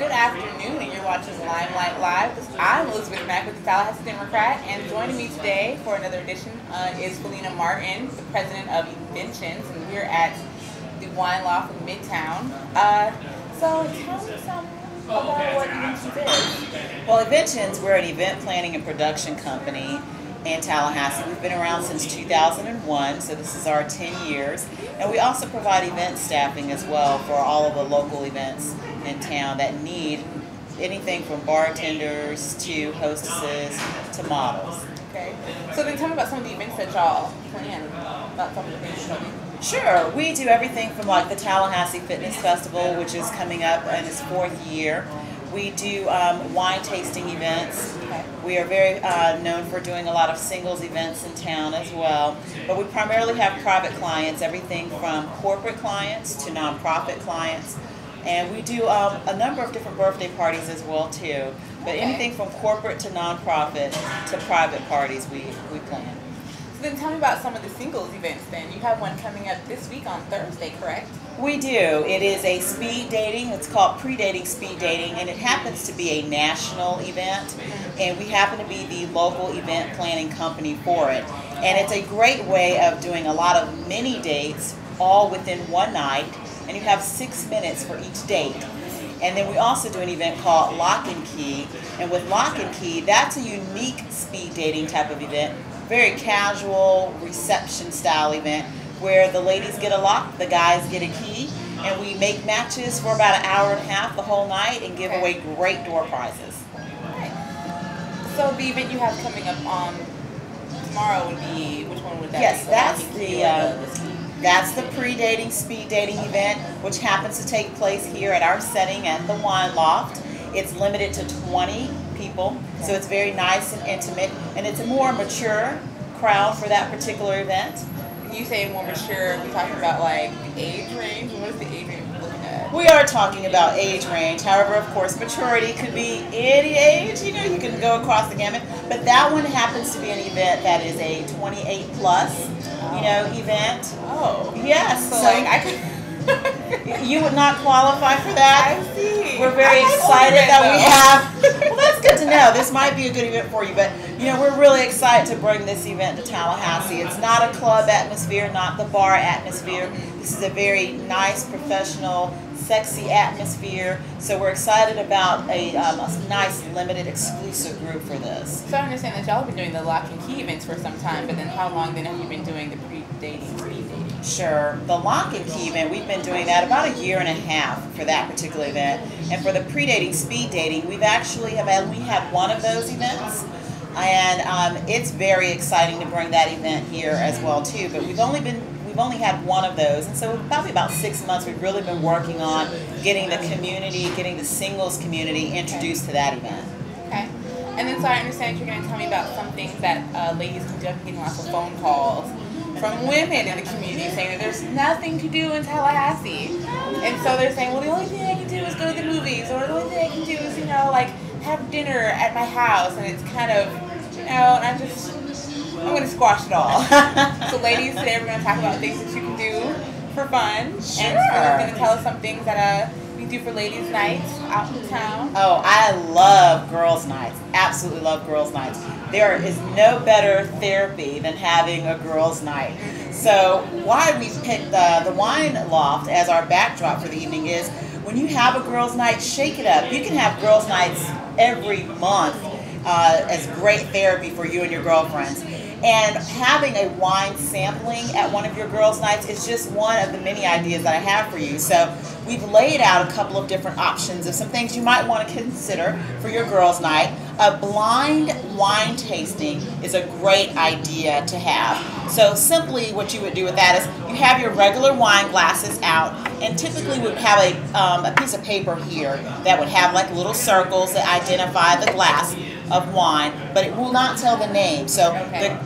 Good afternoon, and you're watching Limelight Live. I'm Elizabeth Mack with the Tallahassee Democrat, and joining me today for another edition is Felina Martin, the president of Inventions, and we're at the Wine Loft in Midtown. So tell me some about what Inventions is. Well, Inventions, we're an event planning and production company in Tallahassee. We've been around since 2001, so this is our 10 years. And we also provide event staffing as well for all of the local events in town that need anything from bartenders to hostesses to models. Okay. So then tell me about some of the events that y'all plan, about some of the things you told me. Sure. We do everything from like the Tallahassee Fitness Festival, which is coming up in its 4th year. We do wine tasting events. Okay. We are very known for doing a lot of singles events in town as well. But we primarily have private clients, everything from corporate clients to nonprofit clients. And we do a number of different birthday parties as well too. But anything from corporate to nonprofit to private parties we plan. So then tell me about some of the singles events then. You have one coming up this week on Thursday, correct? We do. It is a speed dating. It's called pre-dating speed dating, and it happens to be a national event, and we happen to be the local event planning company for it. And it's a great way of doing a lot of mini dates all within one night, and you have 6 minutes for each date. And then we also do an event called Lock and Key, and with Lock and Key, that's a unique speed dating type of event, very casual reception style event, where the ladies get a lock, the guys get a key, and we make matches for about an hour and a half the whole night and give away great door prizes. Right. So the event you have coming up on tomorrow would be, which one would that yes, be? That's the pre-dating speed dating event, which happens to take place here at our setting at the Wine Loft. It's limited to 20 people, so it's very nice and intimate, and it's a more mature crowd for that particular event. You say more mature, we talking about like the age range? What is the age range we're looking at? We are talking about age range. However, of course, maturity could be any age. You know, you can go across the gamut. But that one happens to be an event that is a 28 plus, event. Oh. Yes. So like I could... You would not qualify for that. I see. We're very excited that we have. Well, that's good to know. This might be a good event for you, but we're really excited to bring this event to Tallahassee. It's not a club atmosphere, not the bar atmosphere. This is a very nice, professional, sexy atmosphere. So we're excited about a nice, limited, exclusive group for this. So I understand that y'all have been doing the Lock and Key events for some time, but then how long then have you been doing the pre-dating, speed dating? Sure. The Lock and Key event, we've been doing that about 1.5 years for that particular event. And for the pre-dating, speed dating, we've actually only had one of those events. And it's very exciting to bring that event here as well too. But we've only had one of those, and so probably about 6 months we've really been working on getting the community, getting the singles community introduced to that event. Okay. And then so I understand you're going to tell me about some things that ladies can do. I'm getting lots of phone calls from women in the community saying that there's nothing to do in Tallahassee. And so they're saying, well, the only thing I can do is go to the movies, or the only thing I can do is, like have dinner at my house. And it's kind of, and I'm going to squash it all. So ladies, today we're going to talk about things that you can do for fun. Sure. And we're going to tell us some things that we do for ladies' nights out in town. Oh, I love girls' nights. Absolutely love girls' nights. There is no better therapy than having a girls' night. So why we picked the Wine Loft as our backdrop for the evening is when you have a girls' night, shake it up. You can have girls' nights every month as great therapy for you and your girlfriends. And having a wine sampling at one of your girls' nights is just one of the many ideas that I have for you. So we've laid out a couple of different options of some things you might want to consider for your girls' night. A blind wine tasting is a great idea to have. So simply what you would do with that is you have your regular wine glasses out, and typically would have a piece of paper here that would have like little circles that identify the glass of wine, but it will not tell the name. So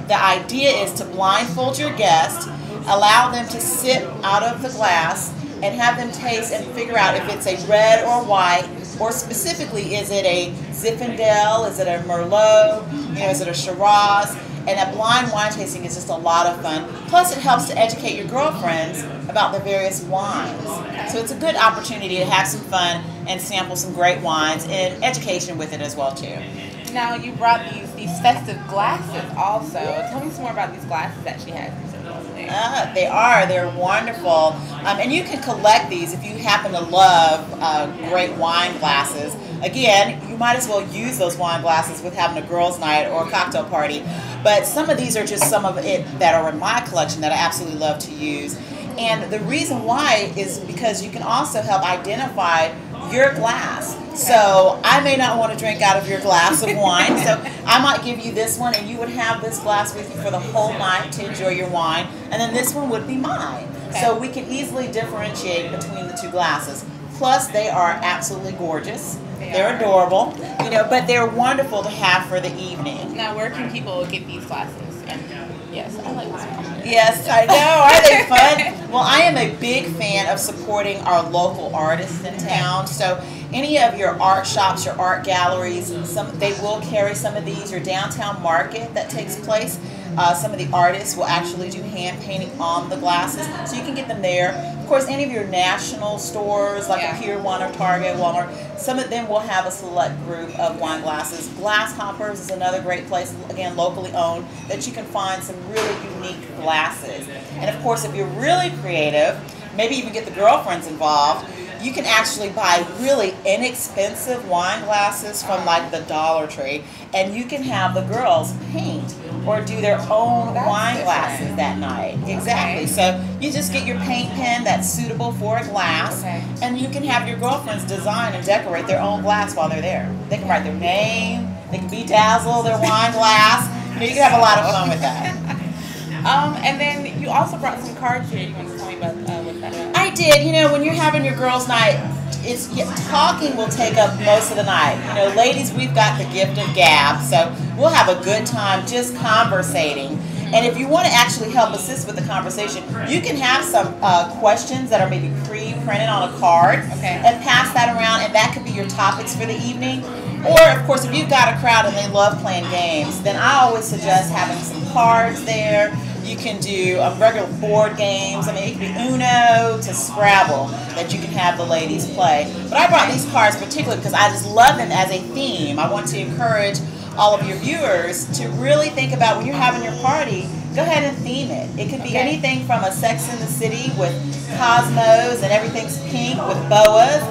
the idea is to blindfold your guest, allow them to sip out of the glass, and have them taste and figure out if it's a red or white, or specifically, is it a Zinfandel, is it a Merlot, is it a Shiraz? And a blind wine tasting is just a lot of fun. Plus, it helps to educate your girlfriends about the various wines. So it's a good opportunity to have some fun, and sample some great wines and education with it as well too. Now you brought these festive glasses also. Tell me some more about these glasses that she has. They're wonderful. And you can collect these if you happen to love great wine glasses. Again, you might as well use those wine glasses with having a girls' night or a cocktail party. But some of these are just some of it that are in my collection that I absolutely love to use. And the reason why is because you can also help identify your glass. So I may not want to drink out of your glass of wine, so I might give you this one, and you would have this glass with you for the whole night to enjoy your wine, and then this one would be mine. Okay. So we can easily differentiate between the two glasses. Plus, they are absolutely gorgeous. They're adorable, you know, but they're wonderful to have for the evening. Now, where can people get these glasses? And yes, I like this one. Yes, I know. Are they fun? Well, I am a big fan of supporting our local artists in town. So any of your art shops, your art galleries, they will carry some of these. Your downtown market that takes place, some of the artists will actually do hand painting on the glasses, so you can get them there. Of course, any of your national stores like a Pier 1 or Target, Walmart, some of them will have a select group of wine glasses. Glass Hoppers is another great place, again, locally owned, that you can find some really unique glasses. And of course, if you're really creative, maybe even get the girlfriends involved, you can actually buy really inexpensive wine glasses from like the Dollar Tree, and you can have the girls paint or do their own wine glasses that night. Exactly. Okay. So you just get your paint pen that's suitable for a glass, and you can have your girlfriends design and decorate their own glass while they're there. They can write their name, they can bedazzle their wine glass. You know, you can have a lot of fun with that. And then you also brought some cards here. You want to tell me about what that is? I did. You know, when you're having your girls' night, talking will take up most of the night. You know, ladies, we've got the gift of gab, so we'll have a good time just conversating. And if you want to actually help assist with the conversation, you can have some questions that are maybe pre-printed on a card and pass that around, and that could be your topics for the evening. Or, of course, if you've got a crowd and they love playing games, then I always suggest having some cards there. You can do regular board games. I mean, it could be Uno to Scrabble that you can have the ladies play. But I brought these cards particularly because I just love them as a theme. I want to encourage all of your viewers to really think about when you're having your party, go ahead and theme it. It could be anything from a Sex in the City with cosmos and everything's pink with boas.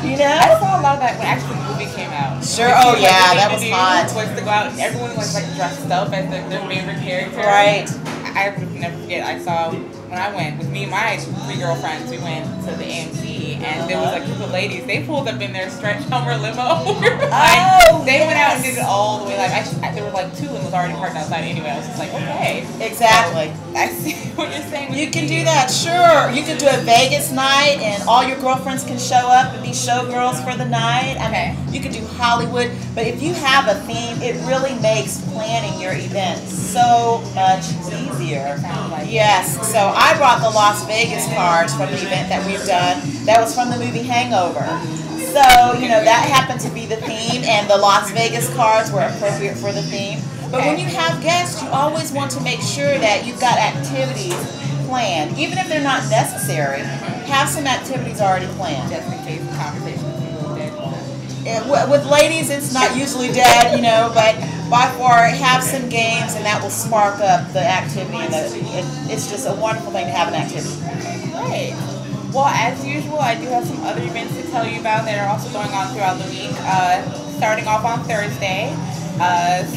You know? I saw a lot of that when actually the movie came out. Sure, oh yeah, that was hot. Was to go out, everyone was like dressed up as their favorite character. Right. I would never forget, I saw when I went with me and my 3 girlfriends, we went to the AMC, and there was like a group of ladies. They pulled up in their stretch Hummer limo. They went out and did it all the way. Like there were like 2 limos already parked outside anyway. I was just like, okay. Exactly. So, I see what you're saying. You can do that, sure. You can do a Vegas night, and all your girlfriends can show up and be showgirls for the night. I mean, you can do Hollywood, but if you have a theme, it really makes planning your event so much easier. Yes, so I brought the Las Vegas cards from the event that we've done. That was from the movie Hangover. So, you know, that happened to be the theme, and the Las Vegas cards were appropriate for the theme. But when you have guests, you always want to make sure that you've got activities planned. Even if they're not necessary, have some activities already planned. Just in case the conversation is a little dead. With ladies, it's not usually dead, you know, but by far, have some games, and that will spark up the activity. And it's just a wonderful thing to have an activity. Great. Well, as usual, I do have some other events to tell you about that are also going on throughout the week. Starting off on Thursday,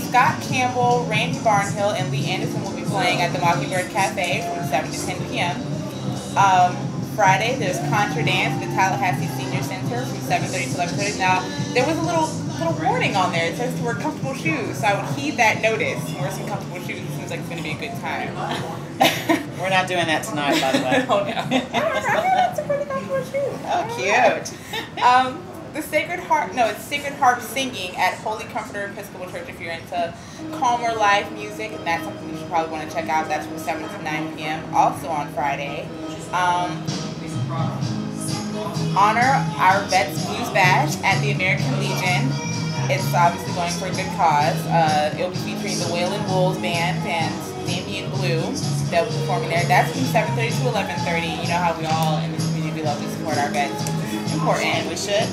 Scott Campbell, Randy Barnhill, and Lee Anderson will be playing at the Mockingbird Cafe from 7 to 10 p.m. Friday, there's Contra Dance at the Tallahassee Senior Center from 7:30 to 11:30. Now, there was a little warning on there. It says to wear comfortable shoes, so I would heed that notice and wear some comfortable shoes. It seems like it's going to be a good time. We're not doing that tonight, by the way. Oh, no. That's a pretty comfortable shoe. Oh, cute. It's Sacred Harp Singing at Holy Comforter Episcopal Church if you're into calmer live music, and that's something you should probably want to check out. That's from 7 to 9 p.m. Also on Friday. Honor Our Vets Blues Bash at the American Legion. It's obviously going for a good cause. It'll be featuring the Wailing Wolves Band and Damien Blue. They'll be performing there. That's from 7:30 to 11:30. You know how we all in this community love to support our vets. It's important. And we should.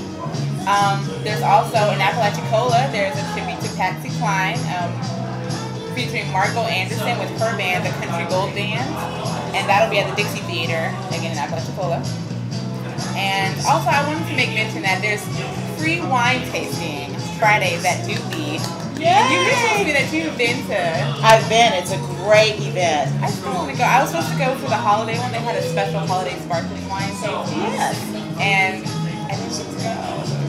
There's also in Apalachicola, there's a tribute to Patsy Cline, featuring Margot Anderson with her band, the Country Gold Band, and that'll be at the Dixie Theater, again in Apalachicola. And also I wanted to make mention that there's free wine tasting Fridays at Newbie. And you mentioned to me that you've been to. I've been. It's a great event. I still want to go. I was supposed to go for the holiday one. They had a special holiday sparkling wine tasting. Yes. And I didn't get to go.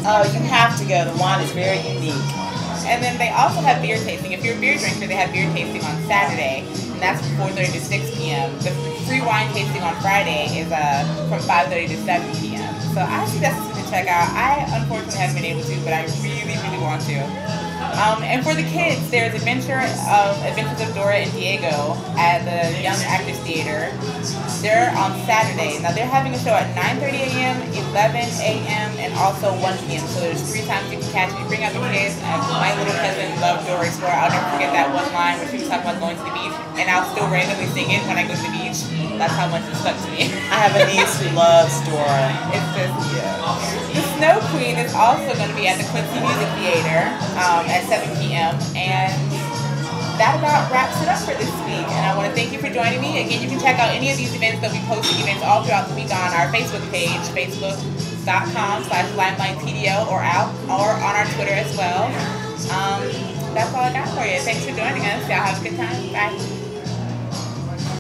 Oh, you have to go. The wine is very unique. And then they also have beer tasting. If you're a beer drinker, they have beer tasting on Saturday, and that's from 4:30 to 6 p.m. The free wine tasting on Friday is from 5:30 to 7 p.m. So I think that's something to check out. I unfortunately haven't been able to, but I really, really want to. And for the kids, there's Adventures of Dora and Diego at the Young Actors Theater. They're on Saturday. Now they're having a show at 9:30 a.m., 11 a.m., and also 1 p.m. So there's 3 times you can catch me. Bring out the kids. My little cousin loved Dora Explorer. I'll never forget that one line where she was talking about going to the beach, and I'll still randomly sing it when I go to the beach. That's how much it stuck to me. I have a niece who loves Dora. It's just, The Snow Queen is also going to be at the Quincy Music Theater at 7 p.m. And that about wraps it up for this week. And I want to thank you for joining me. Again, you can check out any of these events. They'll be posting events all throughout the week on our Facebook page, facebook.com/LimelightPDO, or on our Twitter as well. That's all I got for you. Thanks for joining us. Y'all have a good time. Bye.